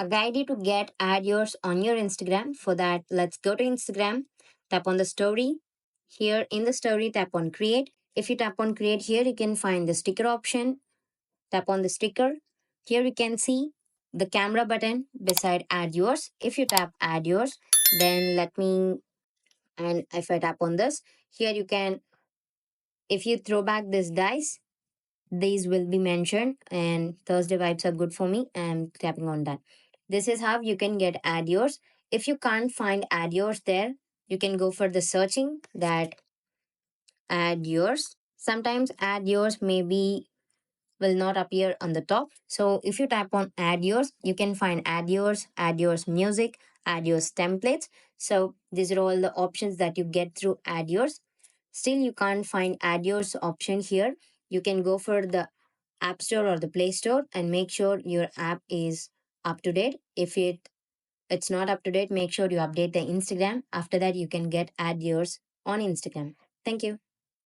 a guide you to get add yours on your Instagram. For that, let's go to Instagram, tap on the story. Here in the story, tap on create. If you tap on create here, you can find the sticker option. Tap on the sticker. Here you can see the camera button beside add yours. If you tap add yours, then let me, and if I tap on this, here you can, if you throw back this dice, these will be mentioned, and Thursday vibes are good for me. I'm tapping on that. This is how you can get add yours. If you can't find add yours there, you can go for the searching that add yours. Sometimes add yours may be will not appear on the top. So if you tap on add yours, you can find add yours music, add yours templates. So these are all the options that you get through add yours. Still you can't find add yours option here. You can go for the app store or the play store and make sure your app is up to date. If it's not up to date, make sure you update the Instagram. After that you can get add yours on Instagram. Thank you.